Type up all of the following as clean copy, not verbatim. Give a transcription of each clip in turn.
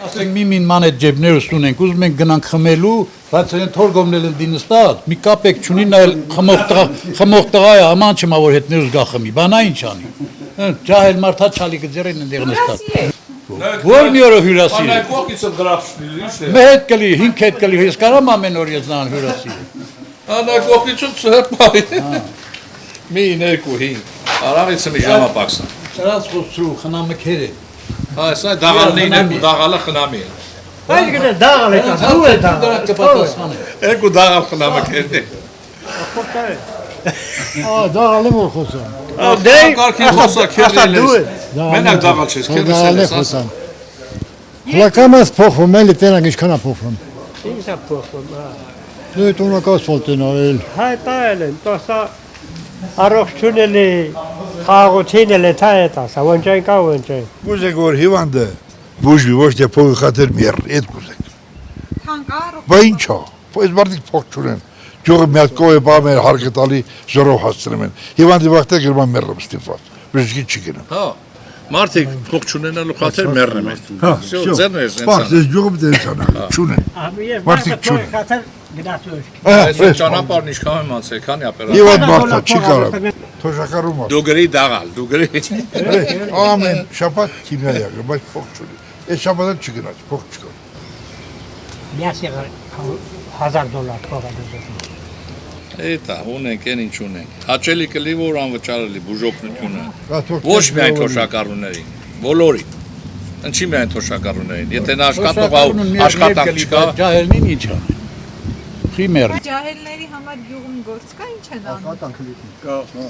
Ասենք միմին ման այդ ջեբներս ունենք, ուզում ենք գնանք խմելու, բայց այն թորգոմնել են դինստած, մի կապեք չունի, նա խմող տղա է, աման չմա որ հետներուս գա խմի, բանա ինչ անի։ Ջահել մարդա չալիկը ձերեն ընդեղ նստած։ Որ մի օրը հյուրասի։ Անայ կողքիցը գրախշնի, ինչ է։ Մեր հետ կլի, 5 հետ կլի, ես կարամ ամեն օր ես նան հյուրասի։ Անայ կողքիցը ծհպայի։ Մի 2-5։ Արավիցը մի ժամապակսն։ Սրանց խոսրու խնամը քեր է։ Այս այ դաղալնին են ու դաղալը խնամի են։ Այլ գնա դաղալ եկա, դու է դաղալ։ Երկու դաղալ խնամը քերն է։ Դաղալ եմ որ խոսամ։ Դե կարգի խոսա քերն է։ Մենակ դաղալ չես, քերն է ասա։ Լակամաս փոխվում էլի տենակ ինչքան է փոխվում։ Ինչ է փոխվում, հա։ Դու տունակաս ֆոլտեն արել։ Հայտարել են, տոսա առողջունելի խաղաղություն էլ է թա է տասա, ոնջայն կա ոնջայն։ Կուզեք որ հիվանդը բուժվի ոչ թե փողի խաթեր միեր, այդ կուզեք։ Թանկա առողջ։ Բա ինչա, այս մարդիկ փող չունեն։ Ջողը մի հատ կողե բա մեր հարկը տալի զորով հասցնում են։ Հիվանդի վաղտե գրման մեռը ստիպված։ Բժշկի չգնա։ Հա։ Մարդիկ փող չունենալու խաթեր մեռնում են։ Հա, Всё, ձերն է Պարզ, ես ջողը դերցանա, չունեն։ Մարդիկ չունեն։ Խաթար գնացուց։ Այս ճանապարհն ինչքան եմ անցել, քանի ապերա։ Հիվանդ մարդա չի կարող։ Թոշակառու մարդ։ Դու գրի դաղալ, դու գրի։ Ամեն շաբաթ քիմիայա, բայց փող չունի։ Այս շաբաթը չգնաց, փող չկա։ Միասի $1000 փոխադրում։ Էտա, ունենք, են ինչ ունենք։ Հաճելի կլի, որ անվճարելի բուժօգնությունը։ Ոչ միայն թոշակառուներին, բոլորին։ Ինչի միայն թոշակառուներին։ Եթե նա աշխատանք չկա, ջահելնին ինչ անի։ Խիմեր։ Ջահելների համար գյուղում գործ կա, ինչ են անում։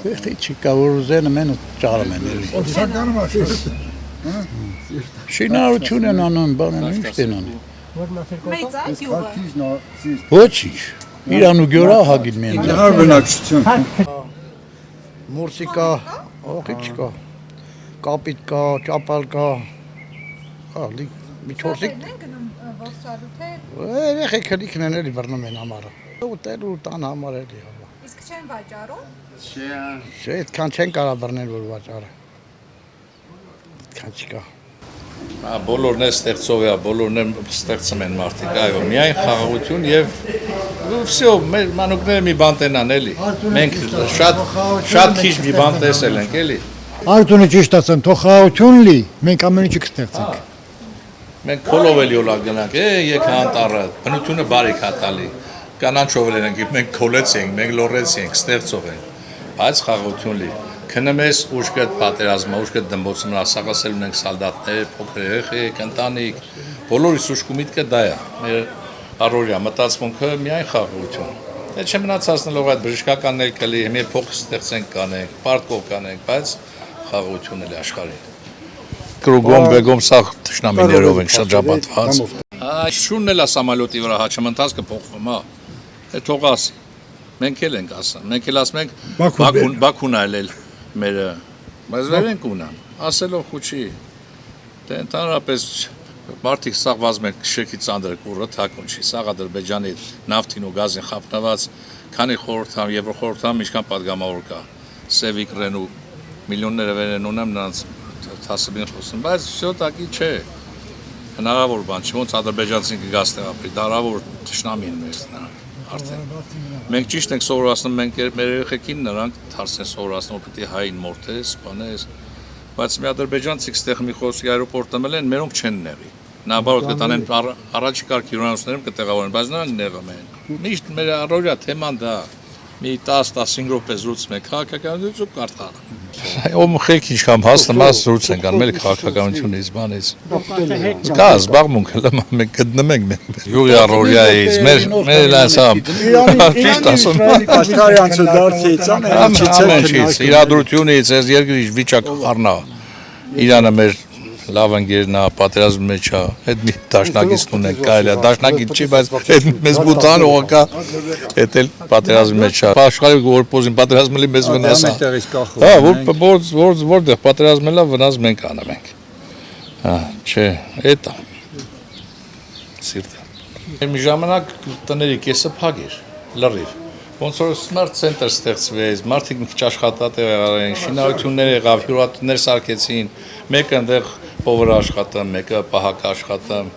Եղտի չի կա, որ ուզեն մեն ճարում են էլի։ Սականում է։ Շինարություն են անում, բան են, ինչ են անում։ Մեծ է գյուղը։ Ոչինչ։ Իրանու գյուրա հագին մեն։ Հարբնակցություն։ Մուրսի կա, ողի չկա։ Կապիտ կա, ճապալ կա։ Հա, մի չորսիկ։ Են գնում ոսալու թե Երեխեքը լիքն են էլի բռնում են համարը։ Ուտելու տան համար էլի հա։ իսկ չեն վաճառում։ Չէ, այդքան չեն կարա բռնել որ վաճառը։ Այդքան չկա։ բոլորն է ստեղծով է, բոլորն է ստեղծում են մարդիկ, այո, միայն խաղաղություն եւ всё, մեր մանուկները մի բան տենան էլի։ Մենք շատ քիչ մի բան տեսել ենք էլի։ Արտունը ճիշտ ասեմ, թող խաղաղություն լի, մենք ամեն ինչը կստեղծենք։ Մենք քոլով էլի օլա գնանք, եկա անտառը, բնությունը բարիք է տալի։ Կանանչով էլ ենք, մենք քոլեցինք, մենք լորեցինք, ստեղծող ենք։ Բայց խաղաղություն լի։ Քնեմես ուշքդ պատերազմը, ուշքդ դմբոցն ասակասել ունենք սալդատներ, փոքր երեխեք, ընտանիք, բոլորիս ուշքի միտքը դա է։ Մեր առօրյա մտածմունքը միայն խաղաղություն։ Դե չմնացածնելով այդ բժշկականներ կլի, մի փող ստեղծենք կանենք, պարտքով կանենք, բայց խաղաղություն էլ աշխարհին։ Կրուգոմ բեգոմ սա թշնամիներով ենք շրջապատված։ Այս շունն էլ է սամալյոտի վրա հաչմընթաց կփոխվում, հա։ Է թող ասի։ Մենք էլ ենք ասում, մենք էլ ասում ենք Բաքուն այլել մերը, բայց վերենք ունան, ասելով խուչի, դե ընդհանրապես մարդիկ սաղ վազմ են շեքի ծանդրը կուրը թակուն չի, սաղ Ադրբեջանի նավթին ու գազին խապնված, քանի խորհրդամ, Եվրոխորհրդամ ինչքան պատգամավոր կա, Սևիկ Ռենու միլիոնները վերեն ունեմ նրանց թասыбին խոսում, բայց всё տակի չէ, հնարավոր բան չի, ոնց ադրբեջանցին կգաս տեղապրի, դարավոր թշնամին մեզ նրանք, արդեն, մենք ճիշտ ենք սովորացնում, մենք մեր երեխեքին նրանք թարս են սովորացնում, որ պետք է հային մորթես, սպանես, բայց մի ադրբեջանցիք ստեղ մի խոսքի այրոպորտ մել են, մերոնք չեն նեղի, նաբարոտ կտանեն առաջի կարգ հյուրանոցներում կտեղավորեն, բայց նրանք նեղում են, միշտ մեր առօրյա թեման դա, մի 10-15 րոպե զրուցում ենք քաղաքականությունից ու կարդալ։ Ում խելք ինչքան հասնում է զրուց ենք անում, էլի քաղաքականությունից, բանից։ Կա զբաղմունքը, մենք գտնում ենք յուղի առօրյայից, մեր ասա, ճիշտ ասում։ Աշխարհյանցը դարձից Ամենից, իրադրությունից, այս երկրի վիճակը առնա։ Իրանը մեր լավ ընկերն է, պատերազմի մեջ է, այդ մի դաշնակից ունենք, կարելի է, դաշնակից չի, բայց այդ մեզ բուտան օղակա, այդ էլ պատերազմի մեջ է։ Աշխարհի որ պոզին պատերազմը լի մեզ վնաս է։ Հա, որտեղ պատերազմը լավ վնաս մենք անում ենք։ Հա, չէ, այդ է։ Սիրտը։ Մի ժամանակ տների կեսը փակ էր, լրիվ։ Ոնց որ smart center ստեղծվեց, մարդիկ մի քիչ աշխատատեղ եղան, շինարարություններ եղավ, հյուրատուներ սարքեցին, մեկը այնտեղ Պովր աշխատում, մեկը պահակ աշխատում,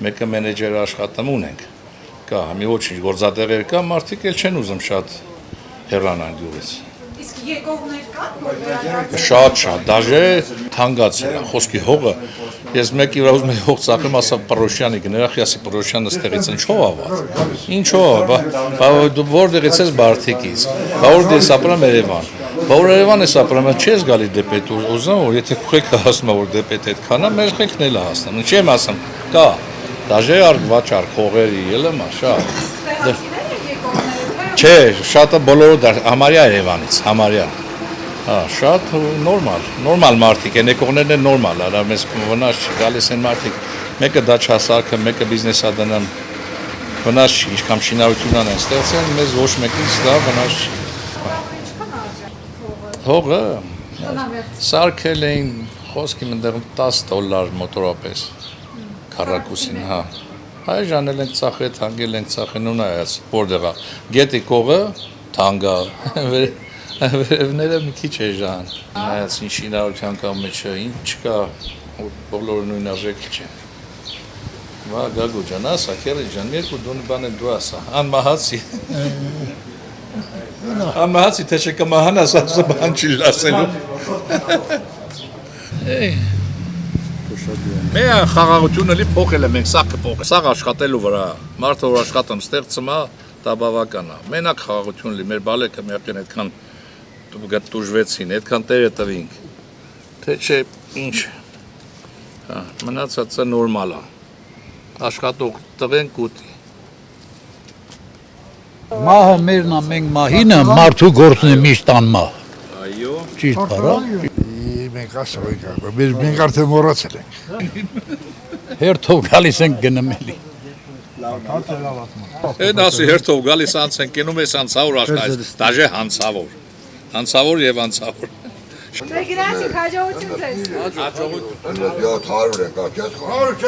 մեկը մենեջեր աշխատում ունենք։ Կա, մի ոչինչ գործատեղեր կա, մարդիկ էլ չեն ուզում շատ հեռանան գյուղից։ Իսկ եկողներ կան, որ վերադարձել Շատ, դաժե թանկացել է, խոսքի հողը, ես մեկ իրա ուզում եմ հող ծախեմ, ասա Պրոշյանի գներախ, ասի Պրոշյանը ստեղից ինչով աված, ինչով, դու որտեղից ես Բարթիկից, որտեղ ես ապրում Երևան, որ Երևան ես ապրում, չես գալի դեպետ, ուզում որ եթե քուխեկը հասնում որ դեպետ այդքան է, մեր խելքն էլ է հասնում, չեմ ասում, կա, դաժե արգվաճար, խողերի, ելեմա, շատ, տեղացիները եկողները, թե չէ, շատը բոլորը համարյա Երևանից, համարյա շատ նորմալ մարդիկ են, եկողներն են նորմալ, արա մեզ վնաս չի, գալիս են մարդիկ, մեկը դա չասարքը, մեկը բիզնես ադնեմ, վնաս չի, ինչքան շինարություն են ստեղծել, մեզ ոչ մեկից դա վնաս չի։ ինչքան արժան Հողը, տնամերձ սարքել էին, խոսքի մնդեղ $10 մոտորապես, քառակուսին, հա։ Այժմ էլ ենք ծախել, թանգել ենք ծախել, ու նայած, որտեղ է, գետի կողը, թանգա, վերևները մի քիչ էժան, նայած ինչ շինարարության կա մեջը, ինչ չկա, բոլորը նույն արժեք չէ։ Վա գագու ջան, ասա, քերի ջան, երկու դոնի բան էլ դու ասա, անմահացի։ Անմահացի, թե չկմահան ասա, բան չի լասելու։ Մեր խաղաղությունը լի փոխել է մենք, սա կփոխել, սա աշխատելու վրա, մարդը որ աշխատում ստեղծում է, դա բավական է։ Մենակ խաղաղություն լի, մեր բալեկը մեղքեն այդքան տուժվեցին, այդքան տերը տվինք, թե չէ ինչ, մնացածը նորմալ է, աշխատող տվենք ուտի։ Մահը մերն է, մենք մահինը մարդու գործն է միշտ անմահ։ Այո։ Ճիշտ բարա։ Մենք ասում ենք, մենք արդեն մոռացել ենք։ Հերթով գալիս ենք գնում էլի։ Այդ ասի հերթով գալիս անց են կենում ես անցավոր աշխարհից, դաժե հանցավոր եւ անցավոր։ Դե գնացինք հաջողություն ձեզ։ Հաջողություն։ Հաջողություն։